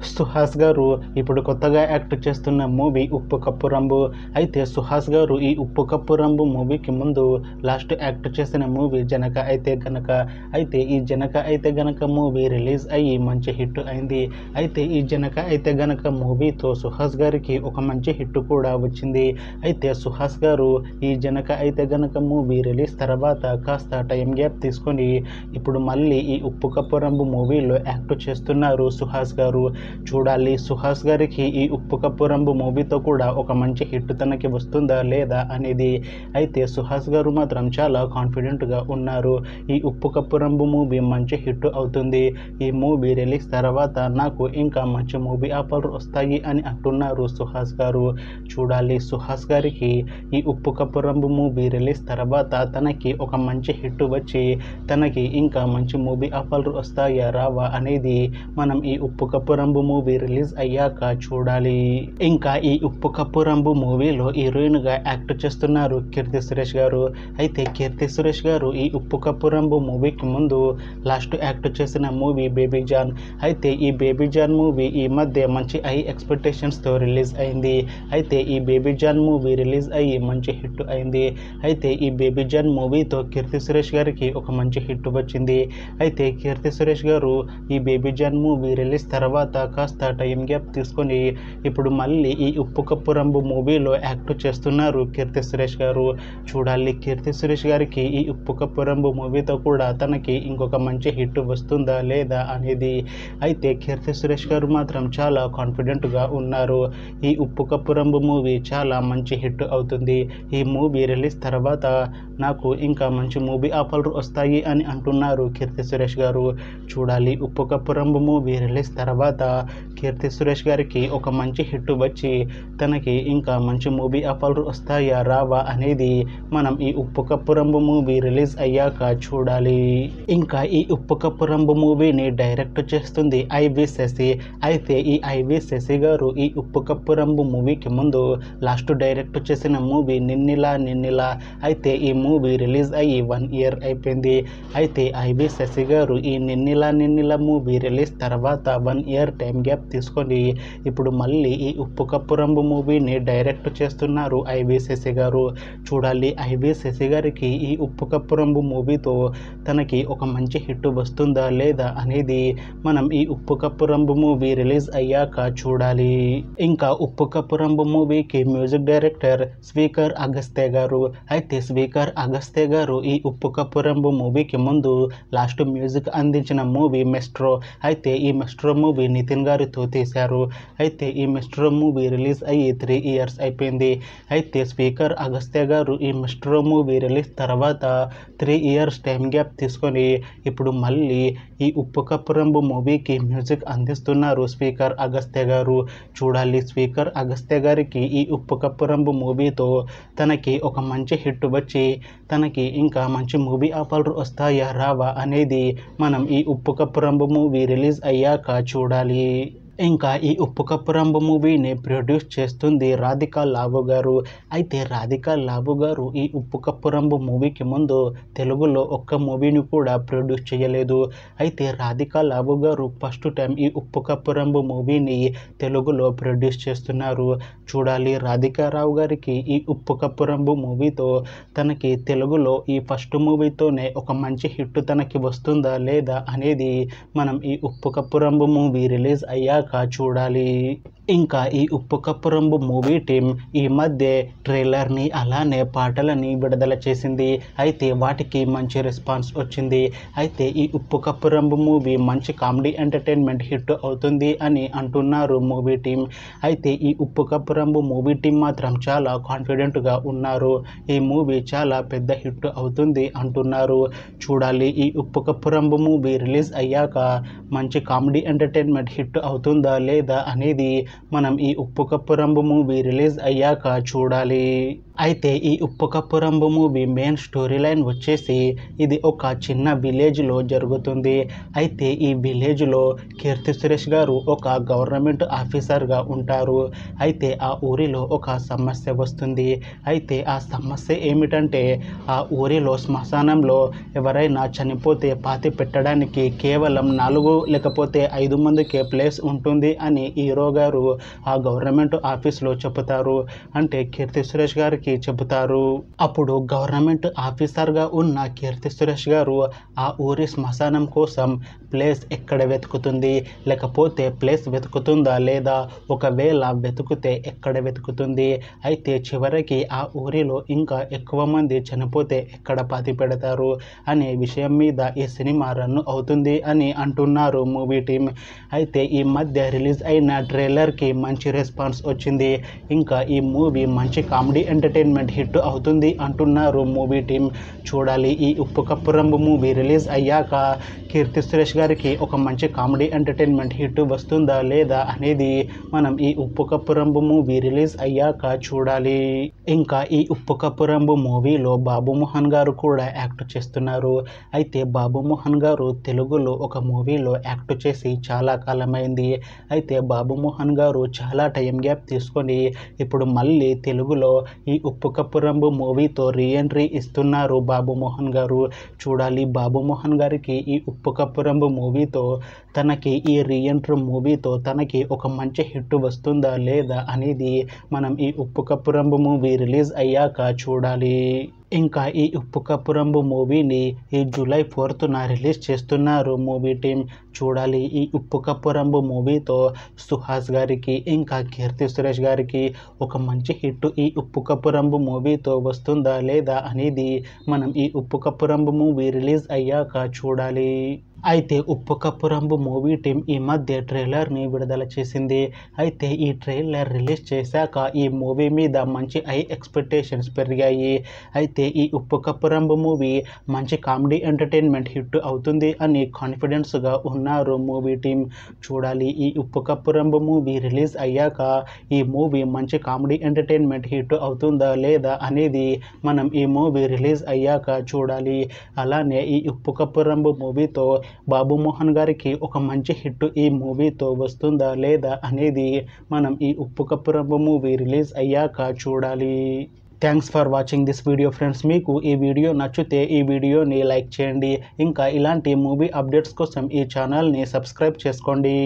సుహాస్ గారు ఇప్పుడు కొత్తగా యాక్ట్ చేస్తున్న మూవీ ఉప్పు కప్పు రంబు. అయితే సుహాస్ గారు ఈ ఉప్పు కప్పు రంబు మూవీకి ముందు లాస్ట్ యాక్ట్ చేసిన మూవీ జనక అయితే గనక. అయితే ఈ జనక అయితే గనక మూవీ రిలీజ్ అయ్యి మంచి హిట్ అయింది. అయితే ఈ జనక అయితే గనక మూవీతో సుహాస్ గారికి ఒక మంచి హిట్ కూడా వచ్చింది. అయితే సుహాస్ గారు ఈ జనక అయితే గనక మూవీ రిలీజ్ తర్వాత కాస్త టైం గ్యాప్ తీసుకొని ఇప్పుడు మళ్ళీ ఈ ఉప్పు కప్పు రంబు మూవీలో యాక్ట్ చేస్తున్నారు సుహాస్ గారు. చూడాలి సుహాస్ గారికి ఈ ఉప్పు కప్పు రంబు మూవీతో కూడా ఒక మంచి హిట్ తనకి వస్తుందా లేదా అనేది. అయితే సుహాస్ గారు మాత్రం చాలా కాన్ఫిడెంట్గా ఉన్నారు. ఈ ఉప్పు కప్పు రంబు మూవీ మంచి హిట్ అవుతుంది, ఈ మూవీ రిలీజ్ తర్వాత నాకు ఇంకా మంచి మూవీ ఆఫర్లు వస్తాయి అని అంటున్నారు సుహాస్ గారు. చూడాలి సుహాస్ గారికి ఈ Uppu Kappurambu movie release తర్వాత తనకి ఒక మంచి హిట్ వచ్చి తనకి ఇంకా మంచి మూవీ ఆఫర్లు వస్తాయా రావా అనేది మనం ఈ Uppu Kappurambu movie release అయ్యాక చూడాలి. ఇంకా ఈ ఉప్పు కప్పు రంబు మూవీలో హీరోయిన్గా యాక్ట్ చేస్తున్నారు కీర్తి సురేష్ గారు. అయితే కీర్తి సురేష్ గారు ఈ ఉప్పు కప్పు రంబు మూవీకి ముందు లాస్ట్ యాక్ట్ చేసిన మూవీ బేబీ జాన్. అయితే ఈ బేబీ జాన్ మూవీ ఈ మధ్య మంచి హై ఎక్స్పెక్టేషన్స్తో రిలీజ్ అయింది. అయితే ఈ బేబీ జాన్ మూవీ రిలీజ్ అయ్యి మంచి హిట్ అయింది. అయితే ఈ బేబీ జాన్ మూవీతో కీర్తి సురేష్ గారికి ఒక మంచి హిట్ వచ్చింది. అయితే కీర్తి సురేష్ గారు ఈ బేబీ జాన్ మూవీ రిలీజ్ తర్వాత కాస్త టైం గ్యాప్ తీసుకొని ఇప్పుడు మళ్ళీ ఈ ఉప్పు కప్పు రంబు మూవీలో యాక్ట్ చేస్తున్నారు కీర్తి సురేష్ గారు. చూడాలి కీర్తి సురేష్ గారికి ఈ ఉప్పు కప్పు రంబు మూవీతో కూడా తనకి ఇంకొక మంచి హిట్ వస్తుందా లేదా అనేది. అయితే కీర్తి సురేష్ గారు మాత్రం చాలా కాన్ఫిడెంట్గా ఉన్నారు. ఈ ఉప్పు కప్పు రంబు మూవీ చాలా మంచి హిట్ అవుతుంది, ఈ మూవీ రిలీజ్ తర్వాత నాకు ఇంకా మంచి మూవీ ఆఫర్లు వస్తాయి అని అంటున్నారు కీర్తి సురేష్ గారు. చూడాలి ఉప్పు కప్పు రంబు మూవీ రిలీజ్ తర్వాత కీర్తి సురేష్ గారికి ఒక మంచి హిట్ వచ్చి తనకి ఇంకా మంచి మూవీ ఆఫర్లు వస్తాయా రావా అనేది మనం ఈ Uppu Kappurambu movie release అయ్యాక చూడాలి. ఇంకా ఈ ఉప్పు కప్పు రంబు మూవీని డైరెక్ట్ చేస్తుంది ఐవి శశి. అయితే ఈ ఐవి శశి గారు ఈ ఉప్పు కప్పు రంబు మూవీకి ముందు లాస్ట్ డైరెక్ట్ చేసిన మూవీ నిన్నిలా నిన్నిలా. అయితే ఈ మూవీ రిలీజ్ అయ్యి 1 year అయిపోయింది. అయితే ఐవి శశి గారు ఈ నిన్నిలా నిన్నిలా మూవీ రిలీజ్ తర్వాత 1 year టైం గ్యాప్ తీసుకొని ఇప్పుడు మళ్ళీ ఈ ఉప్పు కప్పు రంబు మూవీని డైరెక్ట్ చేస్తున్నారు ఐవి శశి గారు. చూడాలి ఐవి శశి గారికి ఈ ఉప్పు కప్పు రంబు మూవీతో తనకి ఒక మంచి హిట్ వస్తుందా లేదా అనేది మనం ఈ Uppu Kappurambu movie release అయ్యాక చూడాలి. ఇంకా ఉప్పు కప్పు రంబు మూవీకి మ్యూజిక్ డైరెక్టర్ స్పీకర్ అగస్త్య గారు. అయితే స్పీకర్ అగస్త్య గారు ఈ ఉప్పు కప్పు రంబు మూవీకి ముందు లాస్ట్ మ్యూజిక్ అందించిన మూవీ మెస్ట్రో. అయితే ఈ మెస్ట్రో మూవీ నితిన్ గారితో తీశారు. అయితే ఈ మెస్ట్రో మూవీ రిలీజ్ అయ్యి 3 years అయిపోయింది. అయితే స్పీకర్ అగస్త్య గారు ఈ మెస్ట్రో మూవీ రిలీజ్ తర్వాత 3 years టైం గ్యాప్ తీసుకొని ఇప్పుడు మళ్ళీ ఈ ఉప్పు కప్పు రంబు మూవీకి మ్యూజిక్ అందిస్తున్నారు స్పీకర్ అగస్త్య గారు. చూడాలి స్పీకర్ అగస్త్య గారికి ఈ ఉప్పు కప్పు రంబు మూవీతో తనకి ఒక మంచి హిట్ వచ్చి తనకి ఇంకా మంచి మూవీ ఆఫర్లు వస్తాయా రావా అనేది మనం ఈ Uppu Kappurambu movie release అయ్యాక చూడాలి. ఇంకా ఈ ఉప్పు కప్పు రంబు మూవీని ప్రొడ్యూస్ చేస్తుంది రాధికా లావు గారు. అయితే రాధికా లావు గారు ఈ ఉప్పు కప్పు రంబు మూవీకి ముందు తెలుగులో ఒక్క మూవీని కూడా ప్రొడ్యూస్ చేయలేదు. అయితే రాధికా లావు గారు ఫస్ట్ టైం ఈ ఉప్పు కప్పు రంబు మూవీని తెలుగులో ప్రొడ్యూస్ చేస్తున్నారు. చూడాలి రాధికా రావు గారికి ఈ ఉప్పు కప్పు రంబు మూవీతో తనకి తెలుగులో ఈ ఫస్ట్ మూవీతోనే ఒక మంచి హిట్ తనకి వస్తుందా లేదా అనేది మనం ఈ Uppu Kappurambu movie release అయ్యాక చూడాలి. ఇంకా ఈ Uppu Kappurambu movie team ఈ మధ్య ట్రైలర్ని అలానే పాటలని విడుదల చేసింది. అయితే వాటికి మంచి రెస్పాన్స్ వచ్చింది. అయితే ఈ ఉప్పు కప్పు రంబు మూవీ మంచి కామెడీ ఎంటర్టైన్మెంట్ హిట్ అవుతుంది అని అంటున్నారు మూవీ టీం. అయితే ఈ Uppu Kappurambu movie team మాత్రం చాలా కాన్ఫిడెంట్గా ఉన్నారు. ఈ మూవీ చాలా పెద్ద హిట్ అవుతుంది అంటున్నారు. చూడాలి ఈ Uppu Kappurambu movie release అయ్యాక మంచి కామెడీ ఎంటర్టైన్మెంట్ హిట్ అవుతుందా లేదా అనేది మనం ఈ Uppu Kappurambu movie release అయ్యాక చూడాలి. అయితే ఈ Uppu Kappurambu movie main story line వచ్చేసి ఇది ఒక చిన్న విలేజ్లో జరుగుతుంది. అయితే ఈ విలేజ్లో కీర్తి సురేష్ గారు ఒక గవర్నమెంట్ ఆఫీసర్గా ఉంటారు. అయితే ఆ ఊరిలో ఒక సమస్య వస్తుంది. అయితే ఆ సమస్య ఏమిటంటే ఆ ఊరిలో శ్మశానంలో ఎవరైనా చనిపోతే పాతి పెట్టడానికి కేవలం 4 లేకపోతే 5 మందికే ప్లేస్ ఉంటుంది అని హీరో గారు ఆ గవర్నమెంట్ ఆఫీస్లో చెబుతారు. అంటే కీర్తి సురేష్ గారికి చెబుతారు. అప్పుడు గవర్నమెంట్ ఆఫీసర్గా ఉన్న కీర్తి సురేష్ గారు ఆ ఊరి శ్మశానం కోసం ప్లేస్ ఎక్కడ వెతుకుతుంది, లేకపోతే ప్లేస్ వెతుకుతుందా లేదా, ఒకవేళ వెతుకుతే ఎక్కడ వెతుకుతుంది, అయితే చివరికి ఆ ఊరిలో ఇంకా ఎక్కువ మంది చనిపోతే ఎక్కడ పాతి పెడతారు అనే విషయం మీద ఈ సినిమా రన్ అవుతుంది అని అంటున్నారు మూవీ టీం. అయితే ఈ మధ్య రిలీజ్ అయిన ట్రైలర్కి మంచి రెస్పాన్స్ వచ్చింది. ఇంకా ఈ మూవీ మంచి కామెడీ ఎంటర్టైన్మెంట్ హిట్ అవుతుంది అంటున్నారు మూవీ టీం. చూడాలి ఈ Uppu Kappurambu movie release అయ్యాక కీర్తి సురేష్ గారికి ఒక మంచి కామెడీ ఎంటర్టైన్మెంట్ హిట్ వస్తుందా లేదా అనేది మనం ఈ Uppu Kappurambu movie release అయ్యాక చూడాలి. ఇంకా ఈ ఉప్పు కప్పు రంబు మూవీలో బాబు మోహన్ గారు కూడా యాక్ట్ చేస్తున్నారు. అయితే బాబు మోహన్ గారు తెలుగులో ఒక మూవీలో యాక్ట్ చేసి చాలా కాలమైంది. అయితే బాబు మోహన్ గారు చాలా టైం గ్యాప్ తీసుకొని ఇప్పుడు మళ్ళీ తెలుగులో ఈ ఉప్పు కప్పు రంబు మూవీతో రీఎంట్రీ ఇస్తున్నారు బాబు మోహన్ గారు. చూడాలి బాబు మోహన్ గారికి ఈ ఉప్పు కప్పు రంబు మూవీతో తనకి ఈ రీఎంట్రీ మూవీతో తనకి ఒక మంచి హిట్ వస్తుందా లేదా అనేది మనం ఈ Uppu Kappurambu movie release అయ్యాక చూడాలి. ఇంకా ఈ ఉప్పు కప్పు రంబు మూవీని ఈ జూలై 4న రిలీజ్ చేస్తున్నారు మూవీ టీం. చూడాలి ఈ ఉప్పు కప్పు రంబు మూవీతో సుహాస్ గారికి ఇంకా కీర్తి సురేష్ గారికి ఒక మంచి హిట్ ఈ ఉప్పు కప్పు రంబు మూవీతో వస్తుందా లేదా అనేది మనం ఈ Uppu Kappurambu movie release అయ్యాక చూడాలి. అయితే ఉప్పు కప్పు రంబు మూవీ టీం ఈ మధ్య ట్రైలర్ని విడుదల చేసింది. అయితే ఈ ట్రైలర్ రిలీజ్ చేశాక ఈ మూవీ మీద మంచి హై ఎక్స్పెక్టేషన్స్ పెరిగాయి. అయితే ఈ ఉప్పు కప్పు రంబు మూవీ మంచి కామెడీ ఎంటర్టైన్మెంట్ హిట్ అవుతుంది అని కాన్ఫిడెన్స్గా ఉన్నారు మూవీ టీం. చూడాలి ఈ Uppu Kappurambu movie release అయ్యాక ఈ మూవీ మంచి కామెడీ ఎంటర్టైన్మెంట్ హిట్ అవుతుందా లేదా అనేది మనం ఈ మూవీ రిలీజ్ అయ్యాక చూడాలి. అలానే ఈ ఉప్పు కప్పు రంబు మూవీతో బాబు మోహన్ గారికి ఒక మంచి హిట్ ఈ మూవీతో వస్తుందా లేదా అనేది మనం ఈ Uppu Kappurambu movie release అయ్యాక చూడాలి. Thanks for watching this video friends. మీకు ఈ వీడియో నచ్చితే ఈ వీడియోని లైక్ చేయండి. ఇంకా ఇలాంటి మూవీ అప్డేట్స్ కోసం ఈ ఛానల్ని సబ్స్క్రైబ్ చేసుకోండి.